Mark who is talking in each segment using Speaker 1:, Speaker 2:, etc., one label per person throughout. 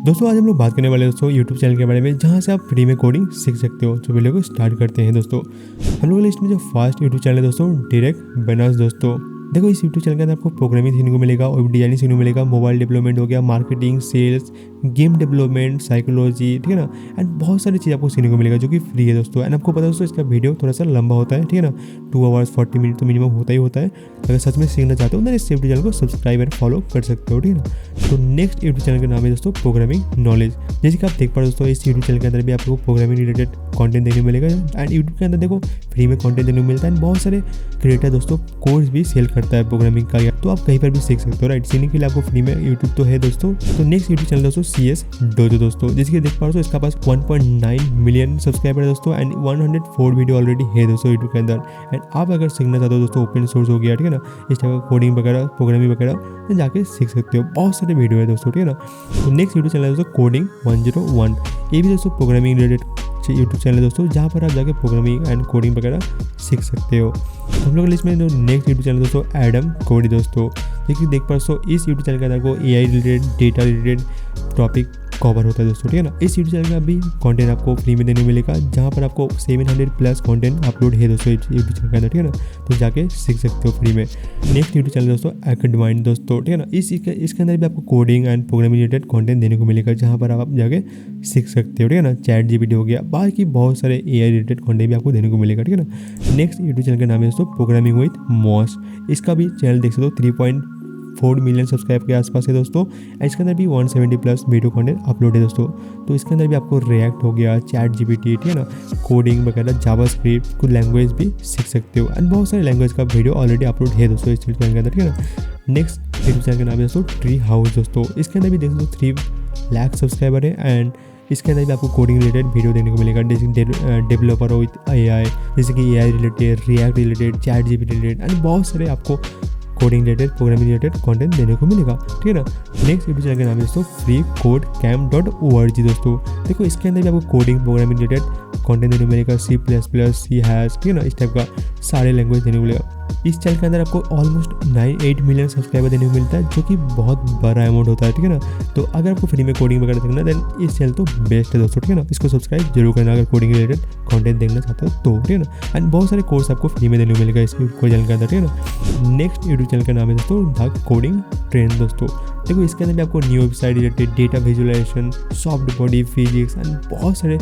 Speaker 1: दोस्तों आज हम लोग बात करने वाले हैं दोस्तों यूट्यूब चैनल के बारे में, जहां से आप फ्री में कोडिंग सीख सकते हो। तो वीडियो को स्टार्ट करते हैं दोस्तों। हम लोग लिस्ट में जो फर्स्ट यूट्यूब चैनल है दोस्तों, डायरेक्ट बनास दोस्तों। देखो इस यूट्यूब चैनल के अंदर आपको प्रोग्रामिंग सीखने को मिलेगा और डिजाइनिंग सीखने को मिलेगा, मोबाइल डेवलपमेंट हो गया, marketing, sales, game development, psychology, ठीक है ना, एंड बहुत सारी चीज़ आपको सीखने को मिलेगा जो कि फ्री है दोस्तों। एंड आपको पता है दोस्तों इसका वीडियो थोड़ा सा लंबा होता है, ठीक है ना, 2 आवर्स 40 मिनट तो मिनिमम होता ही होता है। अगर सच में सीखना चाहते हो तो इस यूट्यूब चैनल को सब्सक्राइब एंड फॉलो कर सकते हो, ठीक है ना। तो नेक्स्ट यूट्यूब चैनल का नाम है दोस्तों प्रोग्रामिंग नॉलेज। जैसे कि आप देख पा रहे हो दोस्तों, इस यूट्यूब चैनल के अंदर भी आपको प्रोग्रामिंग रिलेटेड कंटेंट देखने को मिलेगा। एंड यूट्यूब के अंदर देखो फ्री में कंटेंट देखने को मिलता है। बहुत सारे क्रिएटर दोस्तों कोर्स भी सेल करता है प्रोग्रामिंग का, तो आप कहीं पर भी सीख सकते हो, राइट। सीखने के लिए आपको फ्री में यूट्यूब तो है दोस्तों। तो नेक्स्ट यूट्यूब चैनल दोस्तों CS डोजो दोस्तों। जैसे कि देख पा रहे हो इसका पास 1.9 मिलियन सब्सक्राइबर है दोस्तों, एंड 104 वीडियो ऑलरेडी है दोस्तों यूट्यूब के अंदर। एंड आप अगर सीखना चाहते हो दोस्तों, ओपन सोर्स हो गया, ठीक है ना, इस टाइप का कोडिंग वगैरह, प्रोग्रामिंग वगैरह, तो जाके सीख सकते हो। बहुत सारे वीडियो है दोस्तों, ठीक है ना। तो नेक्स्ट यूट्यूब चैनल है दोस्तों कोडिंग 101। ये भी दोस्तों प्रोग्रामिंग रिलेटेड यूट्यूब चैनल है दोस्तों, जहाँ पर आप जाके प्रोग्रामिंग एंड कोडिंग वगैरह सीख सकते हो। तो हम लोग लिस्ट में जो नेक्स्ट यूट्यूब चैनल दोस्तों एडम कोडी दोस्तों। देखिए देख पा रहे इस यूट्यूब चैनल के अंदर को AI related, data related topic cover होता है दोस्तों, ठीक है ना। इस यूट्यूब चैनल का भी कंटेंट आपको फ्री में देने को मिलेगा, जहाँ पर आपको 700+ कंटेंट अपलोड है दोस्तों यूट्यूब चैनल के अंदर, ठीक है ना। तो जाके सीख सकते हो फ्री में। नेक्स्ट यूट्यूब चैनल दोस्तों एकेडमाइंड दोस्तों, ठीक है ना। इसके अंदर भी आपको coding and programming related content देने को मिलेगा, जहाँ पर आप जाके सीख सकते हो, ठीक है ना। चैट GPT हो गया, बाकी बहुत सारे AI रिलेटेड कंटेंट भी आपको देने को मिलेगा, ठीक है ना। नेक्स्ट यूट्यूब चैनल का नाम है दोस्तों प्रोग्रामिंग विद मॉस। इसका भी चैनल देख सकते हो 3.4 मिलियन सब्सक्राइब के आसपास है दोस्तों। इसके अंदर भी 170+ वीडियो कंटेंट अपलोड है दोस्तों। तो इसके अंदर भी आपको रिएक्ट हो गया, चैट GPT, ठीक है ना, कोडिंग वगैरह, जावास्क्रिप्ट, कुछ लैंग्वेज भी सीख सकते हो। एंड बहुत सारे लैंग्वेज का वीडियो ऑलरेडी अपलोड है दोस्तों इस चैनल के अंदर, ठीक है ना। नेक्स्ट यूट्यूब चैनल का नाम है दोस्तों ट्री हाउस दोस्तों। इसके अंदर भी देख सकते हो 3 लाख सब्सक्राइबर है। एंड इसके अंदर भी आपको कोडिंग रिलेटेड वीडियो देखने को मिलेगा, जैसे डेवलपर हो विथ AI, जैसे कि AI related, react related, chat GPT related, and बहुत सारे आपको coding related, programming related content देने को मिलेगा, ठीक है ना। नेक्स्ट यूट्यूब चैनल का नाम है दोस्तों freecodecamp.org दोस्तों। देखो इसके अंदर भी आपको कोडिंग, प्रोग्रामिंग रिलेटेड कंटेंट देने को मिलेगा, C++, C#, ठीक है ना, इस टाइप का सारे लैंग्वेज देने को मिलेगा। इस चैनल के अंदर आपको ऑलमोस्ट 8 मिलियन सब्सक्राइबर देने को मिलता है, जो कि बहुत बड़ा अमाउंट होता है, ठीक है ना। तो अगर आपको फ्री में कोडिंग वगैरह देखना देन इस चैनल तो बेस्ट है दोस्तों, ठीक है ना। इसको सब्सक्राइब जरूर करना अगर कोडिंग रिलेटेड कंटेंट देखना चाहते हो तो, ठीक है ना। एंड बहुत सारे कोर्स आपको फ्री में देने को मिलेगा इस चैनल के अंदर, ठीक है ना। नेक्स्ट यूट्यूब चैनल का नाम है दोस्तों द कोडिंग ट्रेंड दोस्तों। देखो इसके अंदर भी आपको new website related, data visualisation, soft body physics, and बहुत सारे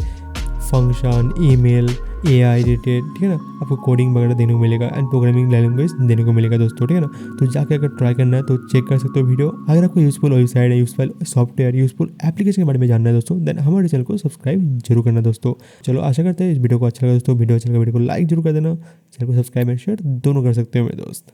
Speaker 1: फंक्शन, ईमेल, AI रिलेटेड, ठीक है ना, आपको कोडिंग वगैरह देने को मिलेगा, एंड प्रोग्रामिंग लैंग्वेज देने को मिलेगा दोस्तों, ठीक है ना। तो जाके अगर ट्राई करना है तो चेक कर सकते हो वीडियो। अगर आपको यूजफुल वेबसाइट है, यूजफुल सॉफ्टवेयर, यूजफुल एप्लीकेशन के बारे में जानना है दोस्तों, देन हमारे चैनल को सब्सक्राइब जरूर करना दोस्तों। चलो आशा करते हैं इस वीडियो को अच्छा लगा दोस्तों। वीडियो अच्छा लगा वीडियो को लाइक जरूर कर देना, चैनल को सब्सक्राइब एंड शेयर दोनों कर सकते हो मेरे दोस्त।